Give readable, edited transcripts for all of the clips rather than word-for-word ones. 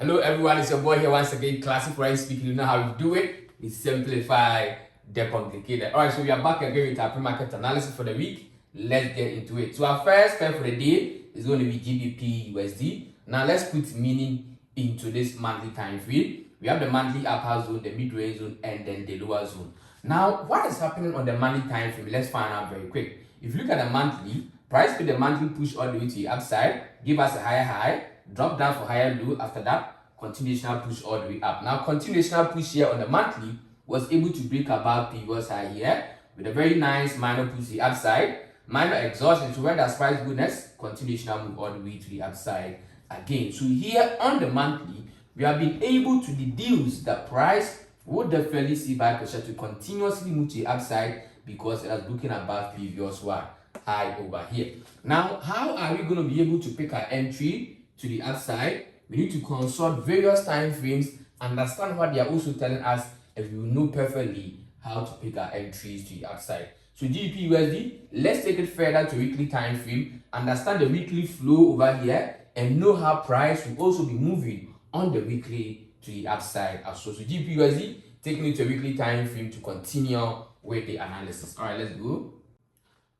Hello everyone, it's your boy here once again, Classic Forex speaking. You know how you do it. We simplify the complicated. Alright, so we are back again with our pre-market analysis for the week. Let's get into it. So our first pair for the day is going to be GBP USD. Now let's put meaning into this monthly time frame. We have the monthly upper zone, the mid-range zone, and then the lower zone. Now, what is happening on the monthly time frame? Let's find out very quick. If you look at the monthly, price with the monthly push all the way to the upside, give us a higher high, drop down for higher low. After that, continuational push all the way up. Now, continuational push here on the monthly was able to break above previous high here with a very nice minor push to the upside, minor exhaustion. So when does price go next? Continuational move all the way to the upside again. So here on the monthly, we have been able to deduce that price would definitely see buy pressure to continuously move to the upside because it is looking above previous one high over here. Now, how are we going to be able to pick our entry to the upside? We need to consult various time frames, understand what they are also telling us, and we will know perfectly how to pick our entries to the upside. So GBP USD, let's take it further to weekly time frame, understand the weekly flow over here, and know how price will also be moving on the weekly to the upside as well. So GBP USD, taking it to a weekly time frame to continue with the analysis. All right, let's go.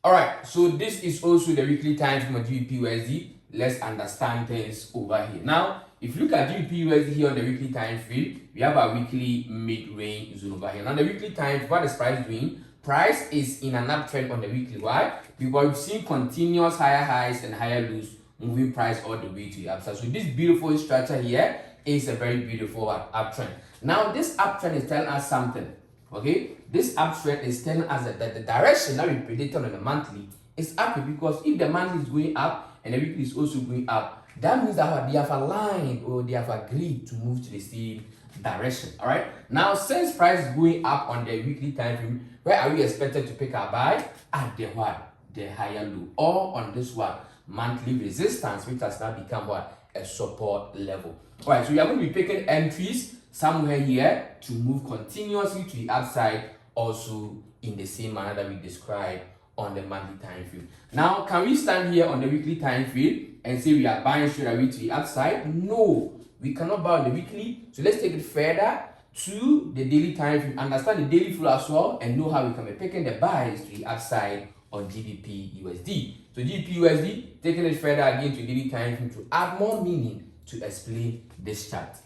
All right, so this is also the weekly time frame of GBP USD. Let's understand things over here. Now, if you look at GBP USD here on the weekly time frame, we have our weekly mid-range zone over here. Now, the weekly time, what is price doing? Price is in an uptrend on the weekly. Why? Because we've seen continuous higher highs and higher lows, moving price all the way to the upside. So this beautiful structure here is a very beautiful uptrend. Now, this uptrend is telling us something. Okay, this uptrend is telling us that the direction that we predicted on the monthly is up, because if the monthly is going up and the weekly is also going up, that means that they have aligned or they have agreed to move to the same direction. All right, now since price is going up on the weekly time frame, where are we expected to pick our buy? At the what? The higher low, or on this one monthly resistance, which has now become what? A support level. All right, so we are going to be picking entries somewhere here to move continuously to the upside, also in the same manner that we described on the monthly time frame. Now, can we stand here on the weekly time frame and say we are buying straight away to the upside? No, we cannot buy on the weekly. So let's take it further to the daily time frame, understand the daily flow as well, and know how we can be picking the buys to the upside on GBP USD. So GBP USD, taking it further again to daily time frame to add more meaning to explain this chart.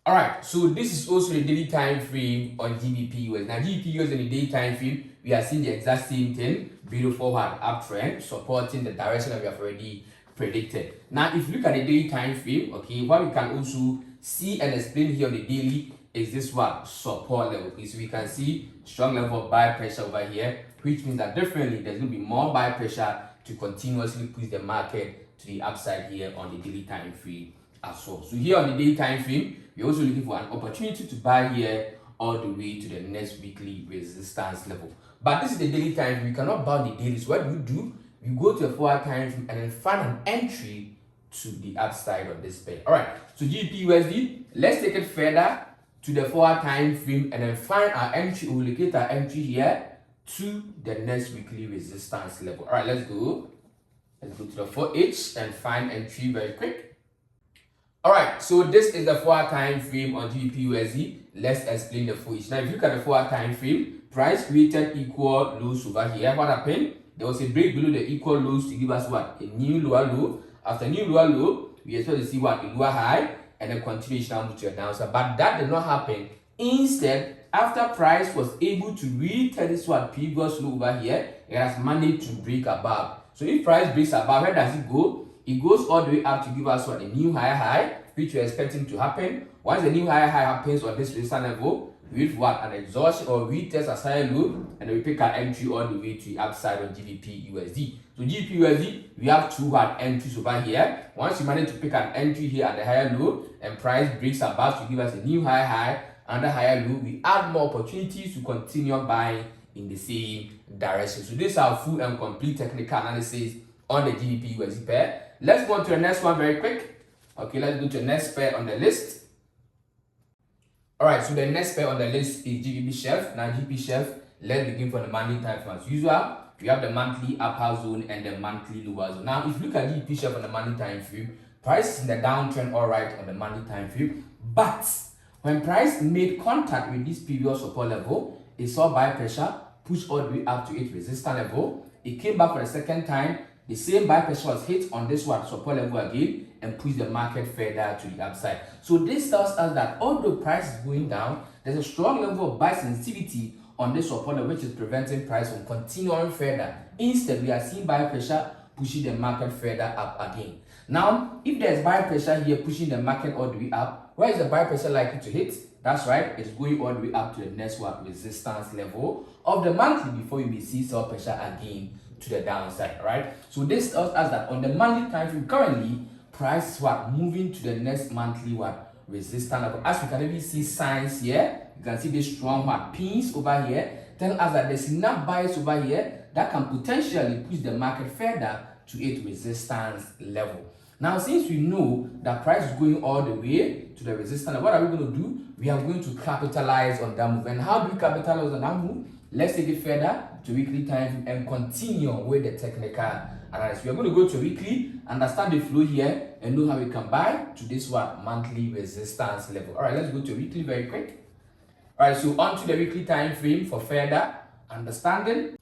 All right, so this is also the daily time frame on GBP USD. Now, GBP USD in the daily time frame, we are seeing the exact same thing, beautiful uptrend, supporting the direction that we have already predicted. Now, if you look at the daily time frame, okay, what we can also see and explain here on the daily is this one, support level. Okay, so we can see strong level of buy pressure over here, which means that definitely there's going to be more buy pressure to continuously push the market to the upside here on the daily time frame as well. So here on the daily time frame, we're also looking for an opportunity to buy here all the way to the next weekly resistance level. But this is the daily time frame. We cannot buy the daily. So what do? We go to a forward time frame and then find an entry to the upside of this pair. All right, so GBP USD, let's take it further to the forward time frame and then find our entry. We'll locate our entry here to the next weekly resistance level. All right, let's go. Let's go to the 4H and find entry very quick. All right, so this is the forward time frame on GBP USD. Let's explain the 4H. Now, if you look at the forward time frame, price created equal lows over here. What happened? There was a break below the equal lows to give us what? A new lower low. After new lower low, we expect to see what? A lower high and a continuation move to your downside. But that did not happen. Instead, after price was able to retest this what previous low over here, it has managed to break above. So if price breaks above, where does it go? It goes all the way up to give us what? A new higher high, which we're expecting to happen. Once the new higher high happens on this resistance level, with what? An exhaustion or retest as higher low, and then we pick our entry all the way to the upside on GBP USD. So GBP USD, we have two entries over here. Once you manage to pick an entry here at the higher low, and price breaks above to give us a new higher high and a higher low, we add more opportunities to continue buying in the same direction. So this is our full and complete technical analysis on the GBP USD pair. Let's go on to the next one very quick. Okay, let's go to the next pair on the list. All right, so the next pair on the list is GBP Shelf. Now, GBP Shelf, let's begin from the monthly time frame as usual. We have the monthly upper zone and the monthly lower zone. Now, if you look at GBP Shelf on the monthly time frame, Price is in the downtrend, all right, on the monthly time frame. But when price made contact with this previous support level, it saw buy pressure, push all the way up to its resistance level. It came back for the second time. The same buy pressure was hit on this one support level again and pushed the market further to the upside. So this tells us that although price is going down, there's a strong level of buy sensitivity on this support level, which is preventing price from continuing further. Instead, we are seeing buy pressure pushing the market further up again. Now, if there's buy pressure here pushing the market all the way up, where is the buy pressure likely to hit? That's right, it's going all the way up to the next one resistance level of the monthly before you may see sell pressure again to the downside, right? So this tells us that on the monthly time frame currently, price is what moving to the next monthly what resistance level. As we can even see signs here, you can see this strong what pins over here tell us that there's enough buyers over here that can potentially push the market further to its resistance level. Now, since we know that price is going all the way to the resistance level, what are we going to do? We are going to capitalize on that move. And how do we capitalize on that move? Let's take it further to weekly time frame and continue with the technical analysis. We are going to go to weekly, understand the flow here, and know how we can buy to this one monthly resistance level. All right, let's go to weekly very quick. All right, so on to the weekly time frame for further understanding.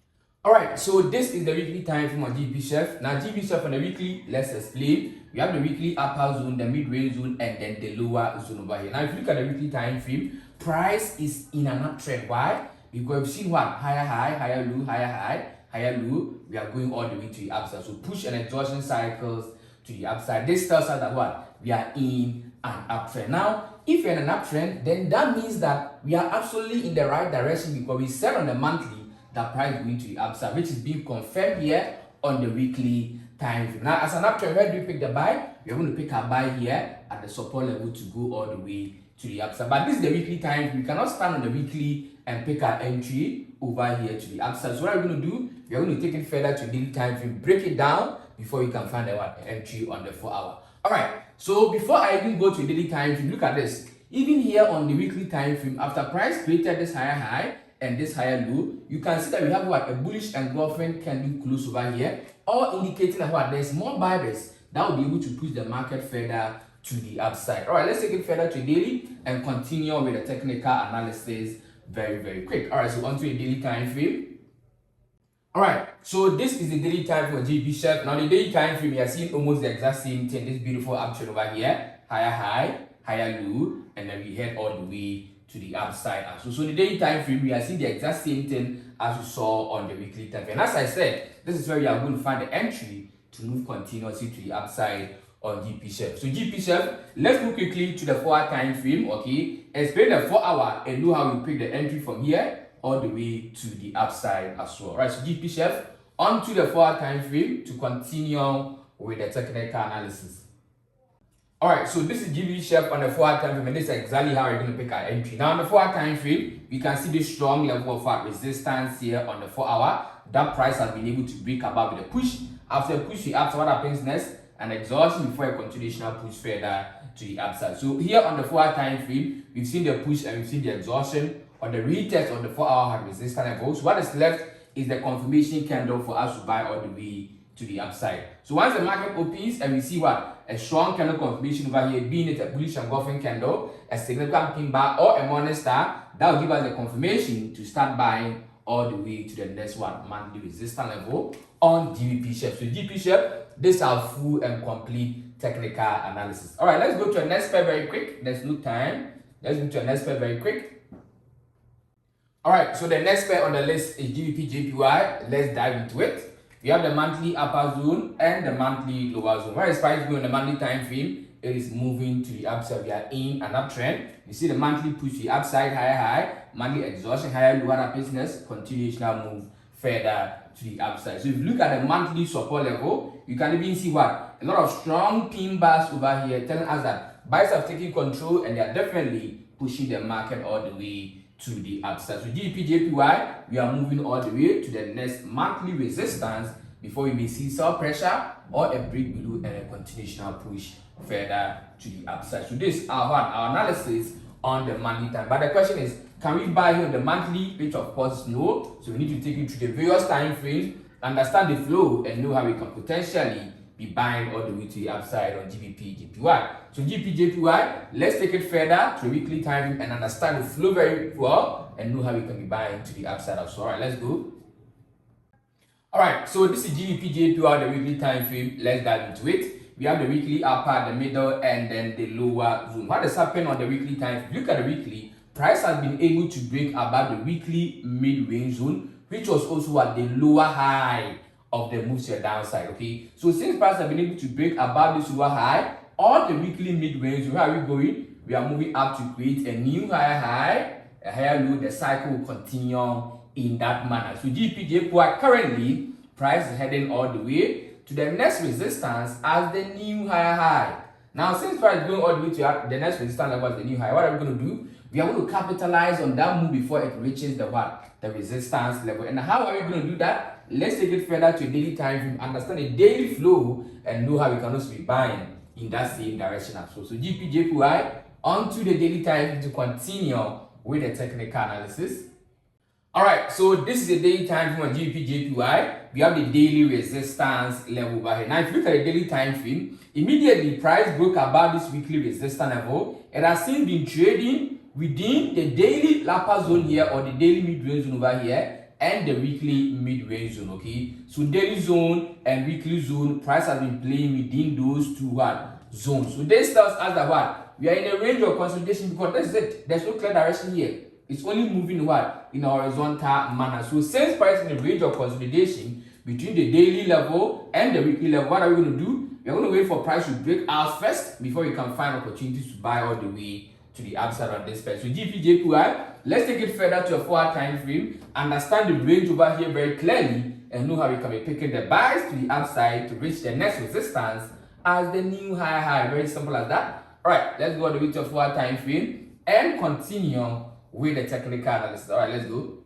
All right, so this is the weekly time frame on GBP Chef. Now, GBP Chef on the weekly, let's explain. We have the weekly upper zone, the mid-range zone, and then the lower zone over here. Now, if you look at the weekly time frame, price is in an uptrend. Why? Because we've seen what? Higher high, higher low, higher high, higher low. We are going all the way to the upside. So push and exhaustion cycles to the upside. This tells us that what? We are in an uptrend. Now, if you're in an uptrend, then that means that we are absolutely in the right direction because we said on the monthly that price is going to the upside, which is being confirmed here on the weekly time frame. Now, as an uptrend, where do we pick the buy? We are going to pick our buy here at the support level to go all the way to the upside. But this is the weekly time frame. We cannot stand on the weekly and pick our entry over here to the upside. So what are we going to do? We are going to take it further to daily time frame, break it down before you can find our entry on the 4 hour. All right. So before I even go to daily time frame, look at this. Even here on the weekly time frame, after price created this higher high and this higher low, you can see that we have what a bullish engulfing candle close over here, all indicating that what there's more buyers that will be able to push the market further to the upside. All right, let's take it further to daily and continue with the technical analysis very, very quick. All right, so onto a daily time frame. All right, so this is the daily time frame for GBP Chef. Now the daily time frame, we are seeing almost the exact same thing. This beautiful uptrend over here, higher high, higher low, and then we head all the way to the upside. So the daily time frame, we are seeing the exact same thing as we saw on the weekly time frame. And as I said, this is where we are going to find the entry to move continuously to the upside on GBP Chef. So GBP Chef, let's go quickly to the 4 hour time frame, okay? Explain the 4 hour and know how we pick the entry from here all the way to the upside as well. Right, so GBP Chef, on to the 4 hour time frame to continue with the technical analysis. Alright, so this is GBP Chef on the 4 hour time frame, and this is exactly how we're going to pick our entry. Now on the 4 hour time frame, we can see this strong level of resistance here on the 4 hour. That price has been able to break above with a push. After a push, we after what happens next? An exhaustion before a continuation push further to the upside. So here on the 4 hour time frame, we've seen the push and we've seen the exhaustion. On the retest on the 4 hour had resistance levels. What is left is the confirmation candle for us to buy all the way to the upside. So once the market opens and we see what a strong candle confirmation over here, being it a bullish engulfing candle, a significant pin bar or a morning star, that will give us the confirmation to start buying all the way to the next one monthly resistance level on GBP Chef. So GBP Chef, this is our full and complete technical analysis. All right, let's go to the next pair very quick. There's no time. Let's go to the next pair very quick. All right, so the next pair on the list is GBP JPY. Let's dive into it. We have the monthly upper zone and the monthly lower zone. Where is price going on the monthly time frame? It is moving to the upside. We are in an uptrend. You see the monthly push the upside, higher high, monthly exhaustion, higher lower business, continuational move further to the upside. So if you look at the monthly support level, you can even see what a lot of strong pin bars over here telling us that buyers have taken control and they are definitely pushing the market all the way to the upside. So GBP JPY, we are moving all the way to the next monthly resistance before we may see sell pressure or a break below and a continuational push further to the upside. So this is our analysis on the monthly time. But the question is, can we buy here on the monthly? Which of course is no. So we need to take it to the various time frames, understand the flow, and know how we can potentially be buying all the way to the upside on GBP JPY. So GBP JPY, let's take it further to the weekly time frame and understand the flow very well and know how we can be buying to the upside as well. All right, let's go. All right, so this is GBP JPY, the weekly time frame. Let's dive into it. We have the weekly upper, the middle, and then the lower zone. What has happened on the weekly time frame? Look at the weekly. Price has been able to break above the weekly mid-range zone, which was also at the lower high of the move to the downside. Okay, so since price has been able to break above this lower high, all the weekly mid-range, where are we going? We are moving up to create a new higher high, a higher low. The cycle will continue in that manner. So GBP JPY currently, price is heading all the way to the next resistance as the new higher high. Now, since price is going all the way to the next resistance level as the new high, what are we going to do? We are going to capitalize on that move before it reaches the what? The resistance level. And how are we going to do that? Let's take it further to a daily time frame, understand the daily flow, and know how we can also be buying in that same direction as well. So GBP JPY onto the daily time frame to continue with the technical analysis. Alright, so this is the daily time frame on GBP JPY. We have the daily resistance level over here. Now, if you look at the daily time frame, immediately price broke above this weekly resistance level. It has since been trading within the daily upper zone here, or the daily mid-range zone over here, and the weekly mid-range zone. Okay, so daily zone and weekly zone, price has been playing within those two zones. So this tells us that what we are in a range of consolidation, because that's it. There's no clear direction here. It's only moving what? In a horizontal manner. So since price is in a range of consolidation between the daily level and the weekly level, what are we going to do? We are going to wait for price to break out first before we can find opportunities to buy all the way to the upside on this price. So GBP JPY, let's take it further to a 4-hour time frame, understand the range over here very clearly, and know how we can be picking the buys to the upside to reach the next resistance as the new higher high. Very simple as that. All right, let's go all the way to a 4-hour time frame and continue with the technical analysis. All right, let's go.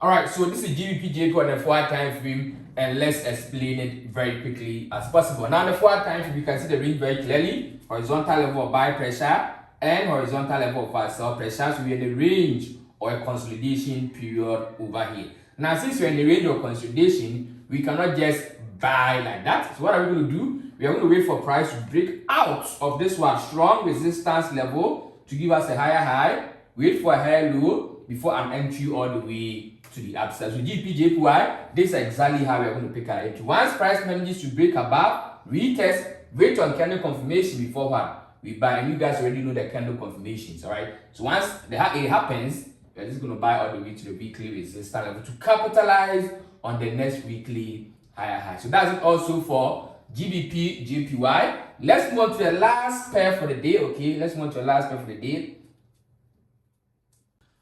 All right, so this is GBP JPY on the 4-hour time frame, and let's explain it very quickly as possible. Now, on the 4-hour time frame, you can see the range very clearly: horizontal level of buy pressure and horizontal level of sell pressure. So we're in the range or a consolidation period over here. Now, since we're in the range of consolidation, we cannot just buy like that. So what are we going to do? We are going to wait for price to break out of this one strong resistance level to give us a higher high, wait for a higher low before an entry all the way to the upside. So GBP JPY, this is exactly how we are going to pick our entry. Once price manages to break above, retest, wait on candle confirmation before what? We buy. And you guys already know the candle confirmations. All right, so once it happens, we're just going to buy all the way to the weekly resistance level to capitalize on the next weekly higher high. So that's it also for GBP JPY. Let's move on to the last pair for the day. Okay, let's move on to the last pair for the day.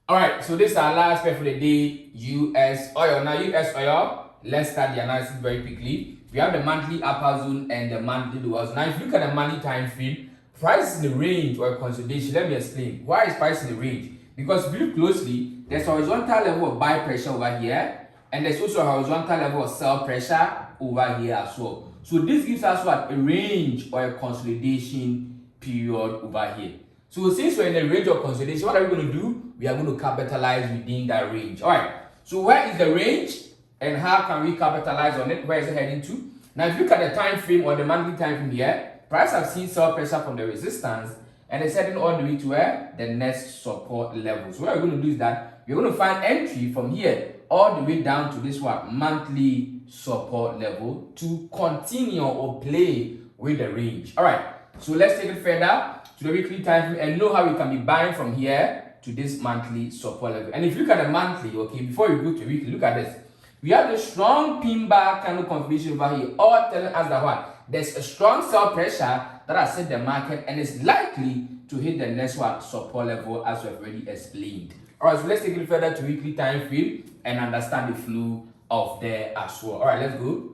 All right, so this is our last pair for the day, US oil. Now, US oil, let's start the analysis very quickly. We have the monthly upper zone and the monthly lower zone. Now, if you look at the monthly time frame, price is in the range or consolidation. Let me explain. Why is price in the range? Because if you look closely, there's a horizontal level of buy pressure over here, and there's also a horizontal level of sell pressure over here as well. So this gives us what? A range or a consolidation period over here. So since we're in the range of consolidation, what are we going to do? We are going to capitalize within that range. All right. So where is the range and how can we capitalize on it? Where is it heading to? Now, if you look at the time frame or the monthly time frame here, price has seen sell pressure from the resistance and it's heading all the way to where? The next support level. So what we're going to do is that we're going to find entry from here all the way down to this one, monthly support level, to continue or play with the range. All right. So let's take it further to the weekly time frame and know how we can be buying from here to this monthly support level. And if you look at the monthly, okay, before you go to weekly, look at this. We have the strong pin bar candle confirmation over here, all telling us that what? There's a strong sell pressure that has hit the market and is likely to hit the next one, support level, as we've already explained. All right, so let's take it further to weekly time frame and understand the flow of there as well. All right, let's go.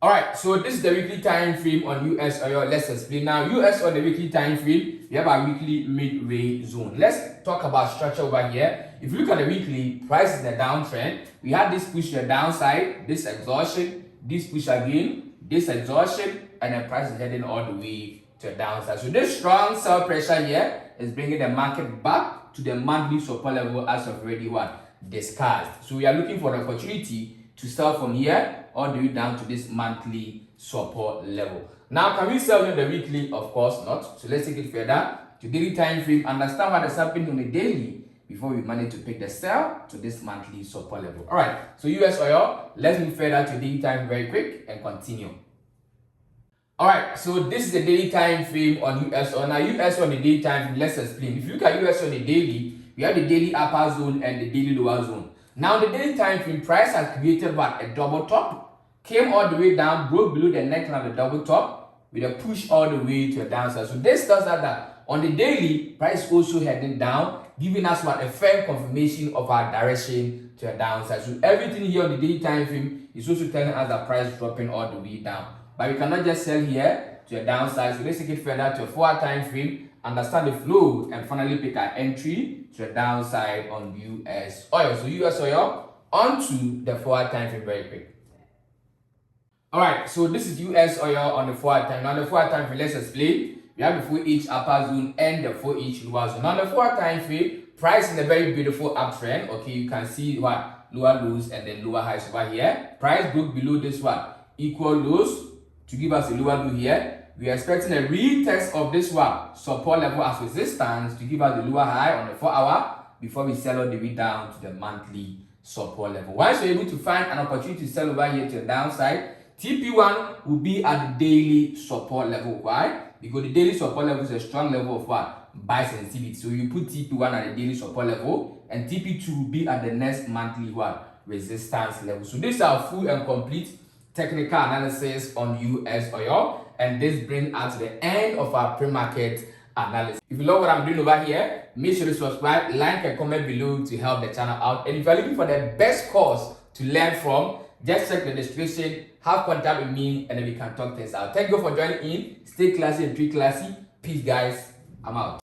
All right, so this is the weekly time frame on US oil. Let's explain now. US on the weekly time frame, we have our weekly mid-range zone. Let's talk about structure over here. If you look at the weekly, price is in a downtrend. We had this push to the downside, this exhaustion, this push again, this exhaustion, and then price is heading all the way to the downside. So this strong sell pressure here is bringing the market back to the monthly support level as of already what? Discussed. So we are looking for the opportunity to sell from here all the way down to this monthly support level. Now, can we sell in the weekly? Of course not. So let's take it further to daily time frame, understand what is happening on the daily before we manage to pick the sell to this monthly support level. All right, so US oil, let's move further to daily time very quick and continue. All right, so this is the daily time frame on US oil. Now, US on the daily time frame, let's explain. If you look at US on the daily, we have the daily upper zone and the daily lower zone. Now, the daily time frame, price has created what? A double top, came all the way down, broke below the neckline of the double top with a push all the way to a downside. So this tells us that on the daily, price also heading down, giving us what? A firm confirmation of our direction to a downside. So everything here on the daily time frame is also telling us that price dropping all the way down. But we cannot just sell here to a downside. So let's take it further to a 4-hour time frame, understand the flow, and finally pick our entry to a downside on US oil. So US oil onto the 4-hour time frame very quick. Alright, so this is US oil on the 4-hour time. Now the 4-hour time frame, let's explain. We have the 4H upper zone and the 4H lower zone. Now the 4-hour time frame, price in a very beautiful uptrend. Okay, you can see what? Lower lows and then lower highs over here. Price broke below this what? Equal lows to give us a lower low here. We are expecting a retest of this one support level as resistance to give us the lower high on the 4-hour before we sell all the way down to the monthly support level. Once you're able to find an opportunity to sell over here to the downside, TP1 will be at the daily support level. Why? Because the daily support level is a strong level of what? Buy sensitivity. So you put TP1 at the daily support level and TP2 will be at the next monthly what? Resistance level. So this is our full and complete technical analysis on US oil, and this brings us to the end of our pre-market analysis. If you love what I'm doing over here, make sure to subscribe, like and comment below to help the channel out. And if you're looking for the best course to learn from, just check the description, have contact with me, and then we can talk things out. Thank you for joining in. Stay classy and treat classy. Peace, guys. I'm out.